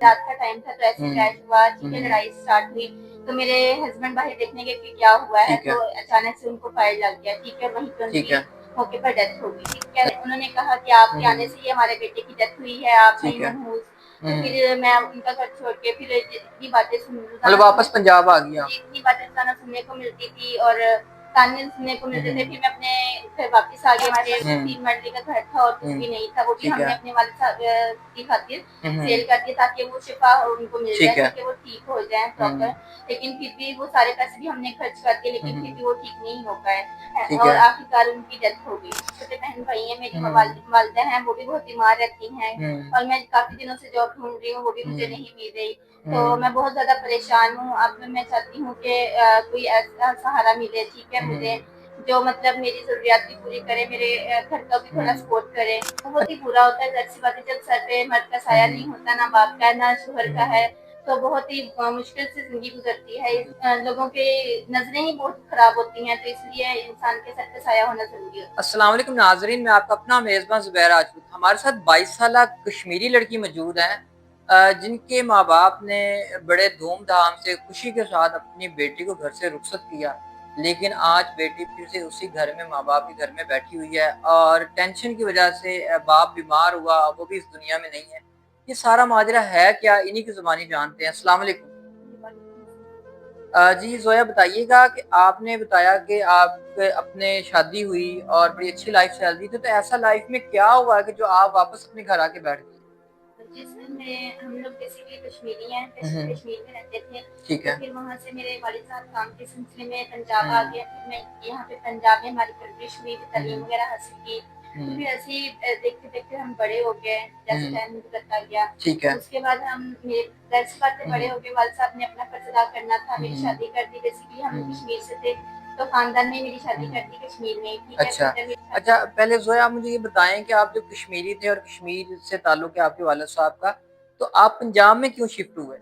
رات کا ٹائم تھا تو ایسے کریش ہوا، ٹھیک ہے، لڑائی اسٹارٹ ہوئی تو میرے ہسبینڈ باہر دیکھنے گئے کہ کیا ہوا ہے تو اچانک سے ان کو فائر لگ گیا، ٹھیک ہے، وہیں پہ ان کی موقع پر ڈیتھ ہو گئی، ٹھیک ہے۔ انہوں نے کہا کہ آپ کے آنے سے ہی ہمارے بیٹے کی ڈیتھ ہوئی ہے، آپ نہیں منحوس۔ تو پھر میں ان کا گھر چھوڑ کے پھر اتنی باتیں واپس پنجاب آ گیا، اتنی باتیں روزانہ سننے کو ملتی تھی اور تانے سننے کو ملتے تھے۔ پھر میں اپنے گھر واپس آ گئی، ہمارے 3 مرلے کا گھر تھا اور کچھ بھی نہیں تھا، وہ بھی ہم نے اپنے والد صاحب کی خاطر سیل کر دیا تاکہ وہ شفا ان کو مل جائے، تاکہ وہ ٹھیک ہو جائیں پراپر۔ لیکن پھر بھی وہ سارے پیسے بھی ہم نے خرچ کر دیے، لیکن پھر بھی وہ ٹھیک نہیں ہو پائے اور آخرکار ان کی ڈیتھ ہو گئی۔ چھوٹے بہن بھائی ہیں، میری والدہ ہیں، وہ بھی بہت بیمار رہتی ہیں اور میں کافی دنوں سے جاب ڈھونڈ رہی ہوں، وہ بھی مجھے نہیں مل رہی، تو میں بہت زیادہ پریشان ہوں۔ اب میں چاہتی ہوں کہ کوئی ایسا سہارا ملے، ٹھیک ہے، مجھے جو مطلب میری ضروریات بھی پوری کرے، میرے گھر کا بھی تھوڑا سپورٹ کرے۔ بہت ہی برا ہوتا ہے، ظاہر سی بات ہے، جب سر پہ مرد کا سایہ نہیں ہوتا، نہ باپ کا نہ شوہر کا ہے، تو بہت ہی مشکل سے زندگی گزرتی ہے۔ لوگوں کی نظریں ہی بہت خراب ہوتی ہیں، تو اس لیے انسان کے سر پہ سایہ ہونا ضروری ہوتا ہے۔ السلام علیکم ناظرین، میں آپ کا اپنا میزبان زبیر راجپوت۔ ہمارے ساتھ 22 سالہ کشمیری لڑکی موجود ہیں جن کے ماں باپ نے بڑے دھوم دھام سے خوشی کے ساتھ اپنی بیٹی کو گھر سے رخصت کیا، لیکن آج بیٹی پھر سے اسی گھر میں ماں باپ کے گھر میں بیٹھی ہوئی ہے اور ٹینشن کی وجہ سے باپ بیمار ہوا، وہ بھی اس دنیا میں نہیں ہے۔ یہ سارا ماجرا ہے کیا، انہی کی زبانی جانتے ہیں۔ السلام علیکم جی زویا، بتائیے گا کہ آپ نے بتایا کہ آپ اپنے شادی ہوئی اور بڑی اچھی لائف چل رہی تھی، تو ایسا لائف میں کیا ہوا کہ جو آپ واپس اپنے گھر آ کے بیٹھ گئے؟ جس میں ہم لوگ بیسیکلی کشمیری ہیں، کشمیر میں رہتے تھے، ٹھیک ہے، پھر وہاں سے میرے والد صاحب کام کے سلسلے میں پنجاب آ گئے، پھر میں یہاں پہ پنجاب میں ہماری پرورش ہوئی، تعلیم وغیرہ حاصل کی، تو پھر ایسے ہی دیکھتے دیکھتے ہم بڑے ہو گئے، جیسے ٹائم گزرتا گیا۔ اس کے بعد ہم ظاہر سی بات ہے بڑے ہو گئے، والد صاحب نے اپنا فرض ادا کرنا تھا، میری شادی کر دی، بیسیکلی ہم کشمیر سے تھے تو خاندان میں میری شادی کر دی کشمیر میں، ٹھیک ہے۔ اچھا، پہلے زویا آپ مجھے یہ بتائیں کہ آپ جو کشمیری تھے اور کشمیر سے تعلق ہے آپ کے والد صاحب کا، تو آپ پنجاب میں کیوں شفٹ ہوئے؟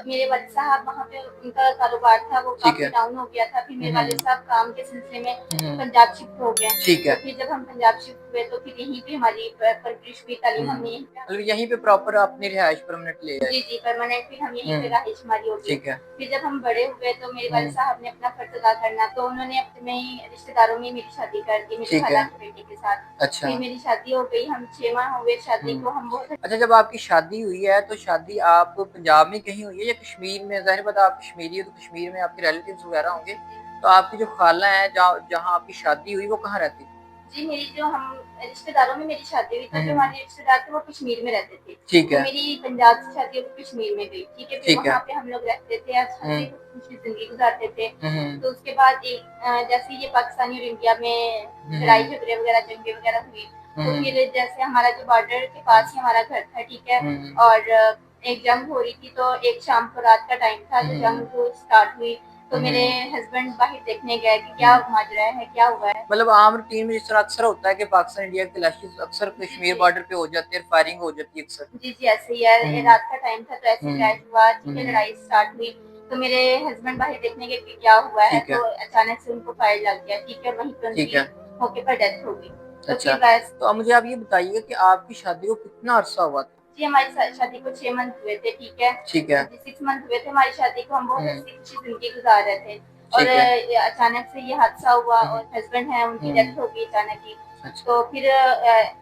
میرے والد صاحب وہاں پہ ان کا کاروبار تھا، وہ کافی ڈاؤن ہو گیا تھا، پھر میرے والد صاحب کام کے سلسلے میں پنجاب شفٹ ہو گئے، تو پھر جب ہم پنجاب شفٹ ہوئے تو پھر یہیں پہ ہماری پرورش ہوئی، تعلیم ہم نے یہیں پہ پراپر اپنی رہائش پرماننٹ لے آئے؟ جی پرماننٹ، پھر ہم یہیں پہ رہائش ہماری ہو گئی۔ پھر جب ہم بڑے ہوئے تو میرے والد صاحب نے اپنا فرض ادا کرنا، تو انہوں نے اپنے رشتے داروں میں میری شادی کر دی، میری خالہ کی بیٹی کے ساتھ۔ پھر میری شادی ہو گئی، ہم 6 ماہ ہوئے شادی کو، ہم بہت اچھا، جب آپ کی شادی ہوئی ہے تو شادی آپ پنجاب میں کہیں ہوئی ہے یا کشمیر میں؟ ظاہر بات آپ کشمیری ہو تو کشمیر میں آپ کے ریلیٹیوز وغیرہ ہوں گے، تو آپ کی جو خالہ ہیں جہاں آپ کی شادی ہوئی وہ کہاں رہتی؟ جی میری جو ہم رشتے داروں میں میری شادی ہوئی، تو جو ہمارے رشتے دار تھے وہ کشمیر میں رہتے تھے، ٹھیک ہے، میری پنجاب سے شادی ہو کے کشمیر میں گئی، ٹھیک ہے، پھر وہاں پہ ہم لوگ رہتے تھے، اچھا سے خوشی زندگی گزارتے تھے۔ تو اس کے بعد جیسے یہ پاکستانی اور انڈیا میں لڑائی جھگڑے وغیرہ جنگیں وغیرہ ہوئی، تو پھر جیسے ہمارا جو بارڈر کے پاس ہی ہمارا گھر تھا، ٹھیک ہے، اور ایک جنگ ہو رہی تھی، تو ایک شام کو رات کا ٹائم تھا جو جنگ اسٹارٹ ہوئی، تو میرے ہسبینڈ باہر دیکھنے گئے کہ کیا ماجرا ہے، کیا ہوا ہے۔ مطلب عام روٹین میں جس طرح اکثر ہوتا ہے کہ پاکستان انڈیا کی کلاشز اکثر کشمیر بارڈر پہ ہو جاتی ہے، فائرنگ ہو جاتی ہے اکثر۔ جی ایسے ہی ہے، رات کا ٹائم تھا تو ایسے کریش ہوا، ٹھیک ہے، لڑائی اسٹارٹ ہوئی، تو میرے ہسبینڈ باہر دیکھنے گئے کہ کیا ہوا ہے، تو اچانک سے ان کو فائر لگ گیا، ٹھیک ہے، وہیں پہ ان کی موقع پر ڈیتھ ہو گئی۔ تو اب مجھے آپ یہ بتائیے کہ آپ کی شادی کو کتنا عرصہ ہوا تھا؟ جی ہماری شادی کو 6 منتھ ہوئے تھے، ٹھیک ہے، 6 منتھ ہوئے تھے ہماری شادی کو، ہم بہت اچھی خوشی زندگی گزار رہے تھے، اور اچانک سے یہ حادثہ ہوا اور ہسبینڈ ہیں ان کی ڈیتھ ہو گئی اچانک ہی، تو پھر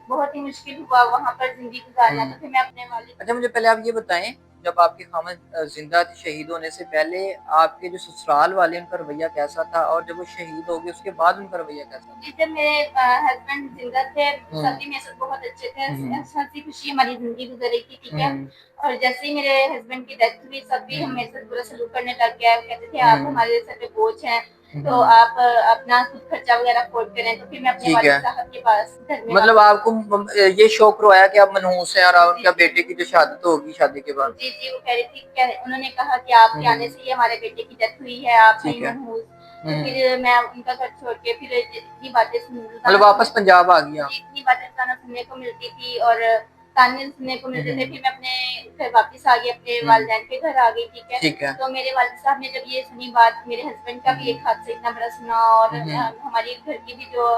بہت ہی مشکل ہوا وہاں پر زندگی گزارنا، تو پھر میں اپنے والد۔ اچھا، مجھے پہلے آپ یہ بتائیں، جب آپ کے خامد زندہ تھے شہید ہونے سے پہلے آپ کے جو سسرال والے ان کا رویہ کیسا تھا، اور جب وہ شہید ہو گئے اس کے بعد ان کا رویہ کیسا تھا؟ جی جب میرے ہسبینڈ زندہ تھے سبھی میں سب بہت اچھے تھے، ہنسی خوشی ہماری زندگی گزر رہی تھی، ٹھیک ہے، اور جیسے ہی میرے ہسبینڈ کی ڈیتھ ہوئی سبھی ہم میرے ساتھ برا سلوک کرنے لگ گیا، کہتے تھے آپ ہمارے سر پہ بوجھ ہیں، تو آپ اپنا خود خرچہ وغیرہ افورڈ کریں، تو پھر میں اپنے والد صاحب کے پاس گھر میں، مطلب آپ کو یہ شوق روایا کہ آپ منحوس ہیں اور ان کا بیٹے کی جو شہادت ہوگی شادی کے بعد؟ جی وہ کہہ رہی تھی، انہوں نے کہا کہ آپ کے آنے سے ہی ہمارے بیٹے کی ڈیتھ ہوئی ہے، آپ نہیں منحوس، تو پھر میں ان کا گھر چھوڑ کے پھر اتنی باتیں مطلب واپس پنجاب آ گیا؟ اتنی باتیں روزانہ سننے کو ملتی تھی اور تانے سننے کو ملتے تھے، پھر میں اپنے گھر واپس آ گئی، اپنے والدین کے گھر آ گئی، ٹھیک ہے، تو میرے والد صاحب نے جب یہ سنی بات، میرے ہسبینڈ کا بھی ایک حادثہ اتنا بڑا سنا اور ہماری گھر کی بھی جو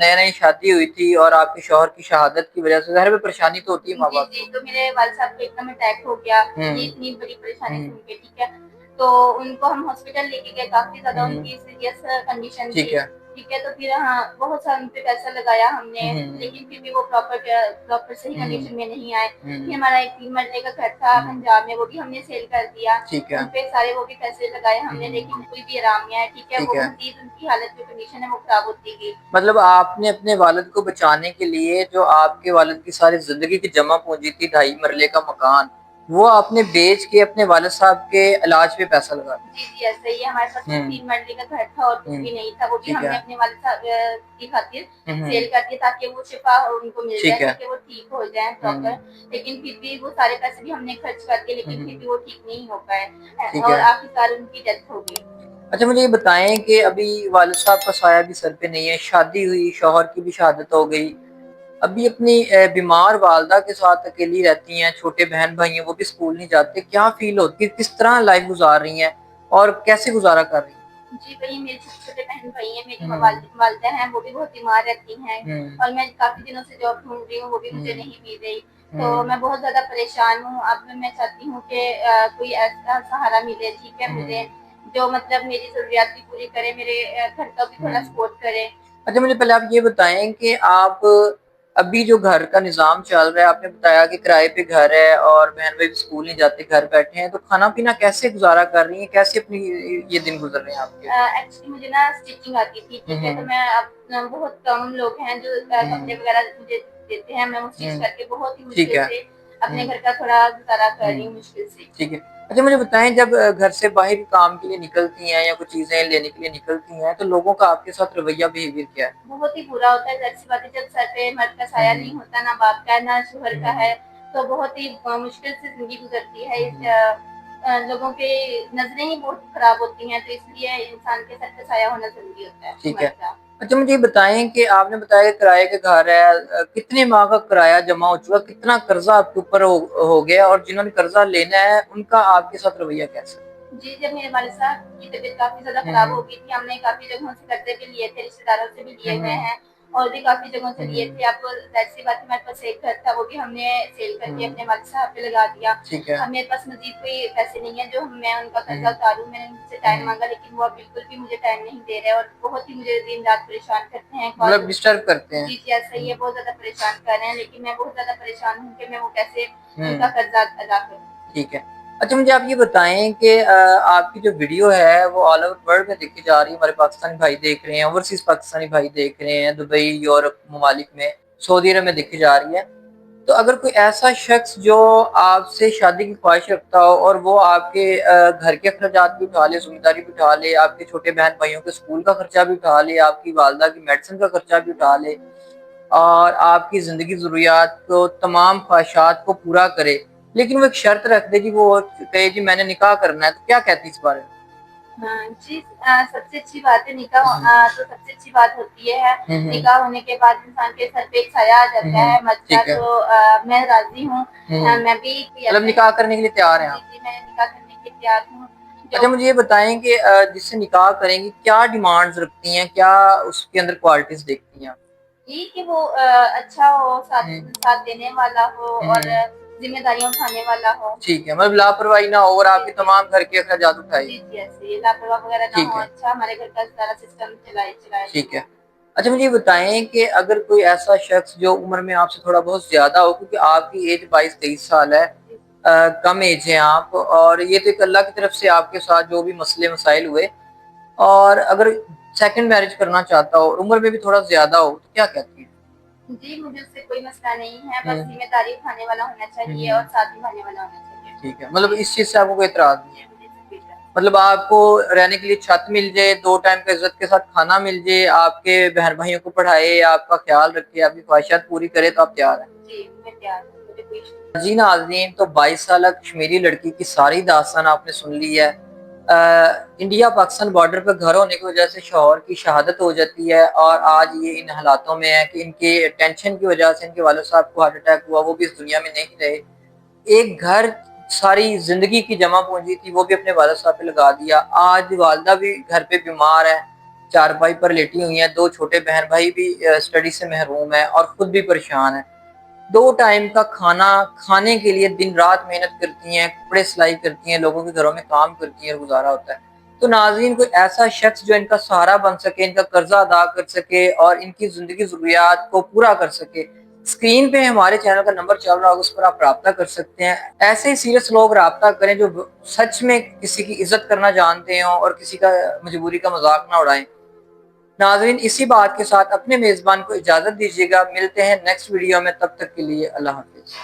نئے نئی شادی ہوئی تھی اور آپ کے شوہر کی شہادت کی وجہ سے ظاہر میں پریشانی تو ہوتی ہے ماں جی باپ جی کو. تو میرے والد صاحب کو ایک دم اٹیک ہو گیا ہوں یہ اتنی بڑی پریشانی ہوں سن کے ٹھیک ہے تو ان کو ہم ہاسپٹل لے کے گئے کافی زیادہ ان ہوں کی سیریس کنڈیشن ٹھیک تھی ہے. ٹھیک ہے تو پھر ہاں بہت سارا ان پہ پیسہ لگایا ہم نے ہوں لیکن پھر بھی وہ پراپر صحیح ہوں کنڈیشن میں نہیں آئے پھر ہوں ہمارا ایک 3 مرلے کا گھر تھا پنجاب میں وہ بھی ہم نے سیل کر دیا ٹھیک ہے. ان پہ سارے وہ بھی پیسے لگائے ہم نے لیکن کوئی بھی آرام نہیں آیا ٹھیک ہے وہ مزید ان کی حالت جو کنڈیشن ہے وہ خراب ہوتی گئی. مطلب آپ نے اپنے والد کو بچانے کے لیے جو آپ کے والد کی ساری زندگی کی جمع پونجی تھی 2.5 مرلے کا مکان وہ آپ نے بیچ کے اپنے والد صاحب کے علاج پہ پیسہ لگا دیا. جی جی ایسا ہی ہے ہمارے پاس صرف 3 مرلے کا گھر تھا اور کچھ بھی نہیں تھا وہ بھی ٹھیک ہم نے ہے. اپنے والد صاحب کی خاطر سیل کر دیا تاکہ وہ شفا ان کو مل ٹھیک جائے ہے. تاکہ وہ ٹھیک ہو جائیں پراپر لیکن پھر بھی وہ سارے پیسے بھی ہم نے خرچ کر دیے لیکن پھر بھی وہ ٹھیک نہیں ہو پائے ٹھیک اور ہے. آخرکار ان کی ڈیتھ ہو گئی. اچھا مجھے یہ بتائیں کہ ابھی والد صاحب کا سایہ بھی سر پہ نہیں ہے شادی ہوئی شوہر کی بھی شہادت ہو گئی ابھی اپنی بیمار والدہ کے ساتھ اکیلی رہتی ہیں چھوٹے بہن بھائی ہیں وہ بھی اسکول نہیں جاتے کیا فیل ہوتی ہے کس طرح لائف گزار رہی ہیں اور کیسے گزارا کر رہی ہیں؟ جی وہی میرے چھوٹے چھوٹے بہن بھائی ہیں میری ہوں والدہ ہیں وہ بھی بہت بیمار رہتی ہیں ہوں اور میں کافی دنوں سے جاب ڈھونڈ رہی ہوں وہ بھی مجھے ہوں نہیں مل رہی تو ہوں میں بہت زیادہ پریشان ہوں اب میں چاہتی ہوں کہ کوئی ایسا سہارا ملے ٹھیک ہے مجھے جو مطلب میری ضروریات بھی پوری کرے میرے گھر کا بھی تھوڑا سپورٹ کرے. اچھا مجھے پہلے آپ یہ بتائیں کہ آپ ابھی جو گھر کا نظام چل رہا ہے آپ نے بتایا کہ کرائے پہ گھر ہے اور بہن بھائی اسکول نہیں جاتے گھر بیٹھے ہیں تو کھانا پینا کیسے گزارا کر رہی ہیں کیسے اپنی یہ دن گزر رہے ہیں آپ کے؟ ایکچولی مجھے نا اسٹیچنگ آتی تھی ٹھیک ہے تو میں بہت کم لوگ ہیں جو کپڑے وغیرہ مجھے دیتے ہیں میں وہ اسٹچ کر کے بہت ہی ٹھیک مشکل ہے. سے اپنے گھر کا تھوڑا گزارا کر رہی ہوں مشکل سے. ٹھیک ہے. اچھا مجھے بتائیں جب گھر سے باہر کام کے لیے نکلتی ہیں یا کچھ چیزیں لینے کے لیے نکلتی ہیں تو لوگوں کا آپ کے ساتھ رویہ بیہیویئر کیا ہے؟ بہت ہی برا ہوتا ہے ظاہر سی بات ہے جب سر پہ مرد کا سایہ نہیں ہوتا نہ باپ کا نہ شوہر کا ہے تو بہت ہی مشکل سے زندگی گزرتی ہے لوگوں کے نظریں ہی بہت خراب ہوتی ہیں تو اس لیے انسان کے سر پہ سایہ ہونا ضروری ہوتا ہے ٹھیک ہے. مرد کا. اچھا مجھے یہ بتائیں کہ آپ نے بتایا کہ کرائے کے گھر ہے کتنے ماہ کا کرایہ جمع ہو چکا کتنا قرضہ آپ کے اوپر ہو گیا اور جنہوں نے قرضہ لینا ہے ان کا آپ کے ساتھ رویہ کیسا ہے؟ جی جب میرے والد صاحب کی طبیعت کافی زیادہ خراب ہو گئی تھی ہم نے کافی جگہوں سے قرضے بھی لیے تھے رشتے داروں سے بھی لیے ہوئے ہیں اور بھی کافی جگہوں سے لیے تھے اب ظاہر سی بات ہے ہمارے پاس ایک گھر تھا وہ بھی ہم نے سیل کر کے اپنے والد صاحب پہ لگا دیا. ٹھیک ہے. اب میرے پاس مزید کوئی پیسے نہیں ہیں جو میں ان کا قرضہ اتاروں میں نے ان سے ٹائم مانگا لیکن وہ بالکل بھی مجھے ٹائم نہیں دے رہے اور بہت ہی مجھے دن رات پریشان کرتے ہیں مطلب ڈسٹرب کرتے ہیں. جی جی ایسا ہی ہے بہت زیادہ پریشان کر رہے ہیں لیکن میں بہت زیادہ پریشان ہوں کہ میں وہ کیسے ان کا قرضہ ادا کروں. ٹھیک ہے. اچھا مجھے آپ یہ بتائیں کہ آپ کی جو ویڈیو ہے وہ آل اوور ورلڈ میں دیکھی جا رہی ہے ہمارے پاکستانی بھائی دیکھ رہے ہیں اوورسیز پاکستانی بھائی دیکھ رہے ہیں دبئی یورپ ممالک میں سعودی عرب میں دیکھی جا رہی ہے تو اگر کوئی ایسا شخص جو آپ سے شادی کی خواہش رکھتا ہو اور وہ آپ کے گھر کے اخراجات بھی اٹھا لے ذمہ داری بھی اٹھا لے آپ کے چھوٹے بہن بھائیوں کے اسکول کا خرچہ بھی اٹھا لے آپ کی والدہ کی میڈیسن کا خرچہ بھی اٹھا لے اور آپ کی زندگی ضروریات کو تمام خواہشات کو پورا کرے لیکن وہ ایک شرط رکھ دے کہ وہ کہے جی میں نے نکاح کرنا ہے تو کیا کہتی اس بارے میں؟ جی سب سے اچھی بات ہے نکاح تو سب سے اچھی بات ہوتی ہے نکاح ہونے کے بعد انسان کے سر پہ ایک سایہ آ جاتا ہے مرد کا تو میں راضی ہوں میں بھی مطلب نکاح کرنے کے لیے تیار ہیں جی آپ؟ جی میں نکاح کرنے کے لیے تیار ہوں. اچھا مجھے یہ بتائیں کہ جس سے نکاح کریں گی کیا ڈیمانڈز رکھتی ہیں کیا اس کے اندر کوالٹیز دیکھتی ہیں آپ؟ یہ کہ وہ اچھا ہو ساتھ دینے والا ہو اور ذمہ داریاں اٹھانے والا ہو. ٹھیک ہے مطلب لاپرواہی نہ ہو اور آپ کے تمام گھر کے اخراجات اٹھائے. جی جی ایسے لاپرواہ وغیرہ نہ ہو اچھا ہمارے گھر کا سارا سسٹم چلائے. ٹھیک ہے. اچھا مجھے یہ بتائیں کہ اگر کوئی ایسا شخص جو عمر میں آپ سے تھوڑا بہت زیادہ ہو کیونکہ آپ کی ایج 22-23 سال ہے کم ایج ہیں آپ اور یہ تو ایک اللہ کی طرف سے آپ کے ساتھ جو بھی مسئلے مسائل ہوئے اور اگر سیکنڈ میرج کرنا چاہتا ہو عمر میں بھی تھوڑا زیادہ ہو تو کیا کہتی ہے؟ جی مجھے اس سے کوئی مسئلہ نہیں ہے بس ذمہ داری اٹھانے والا ہونا چاہیے اور ساتھ نبھانے والا ہونا چاہیے. ٹھیک ہے مطلب اس چیز سے آپ کو کوئی اعتراض نہیں ہے مطلب آپ کو رہنے کے لیے چھت مل جائے 2 ٹائم کا عزت کے ساتھ کھانا مل جائے آپ کے بہن بھائیوں کو پڑھائے آپ کا خیال رکھے آپ کی خواہشات پوری کرے تو آپ تیار ہیں؟ جی میں تیار ہوں. جی ناظرین تو 22 سالہ کشمیری لڑکی کی ساری داستان آپ نے سن لی ہے. انڈیا پاکستان بارڈر پہ گھر ہونے کی وجہ سے شوہر کی شہادت ہو جاتی ہے اور آج یہ ان حالاتوں میں ہے کہ ان کے ٹینشن کی وجہ سے ان کے والد صاحب کو ہارٹ اٹیک ہوا وہ بھی اس دنیا میں نہیں رہے. ایک گھر ساری زندگی کی جمع پونجی تھی وہ بھی اپنے والد صاحب پہ لگا دیا. آج والدہ بھی گھر پہ بیمار ہے چارپائی پر لیٹی ہوئی ہیں, 2 چھوٹے بہن بھائی بھی اسٹڈی سے محروم ہیں اور خود بھی پریشان ہیں. 2 ٹائم کا کھانا کھانے کے لیے دن رات محنت کرتی ہیں, کپڑے سلائی کرتی ہیں, لوگوں کے گھروں میں کام کرتی ہیں اور گزارا ہوتا ہے. تو ناظرین, کوئی ایسا شخص جو ان کا سہارا بن سکے, ان کا قرضہ ادا کر سکے اور ان کی زندگی ضروریات کو پورا کر سکے, اسکرین پہ ہمارے چینل کا نمبر چل رہا ہوگا, اس پر آپ رابطہ کر سکتے ہیں. ایسے ہی سیریس لوگ رابطہ کریں جو سچ میں کسی کی عزت کرنا جانتے ہوں اور کسی کا مجبوری کا مذاق نہ اڑائیں. ناظرین, اسی بات کے ساتھ اپنے میزبان کو اجازت دیجیے گا. ملتے ہیں نیکسٹ ویڈیو میں, تب تک کے لیے اللہ حافظ.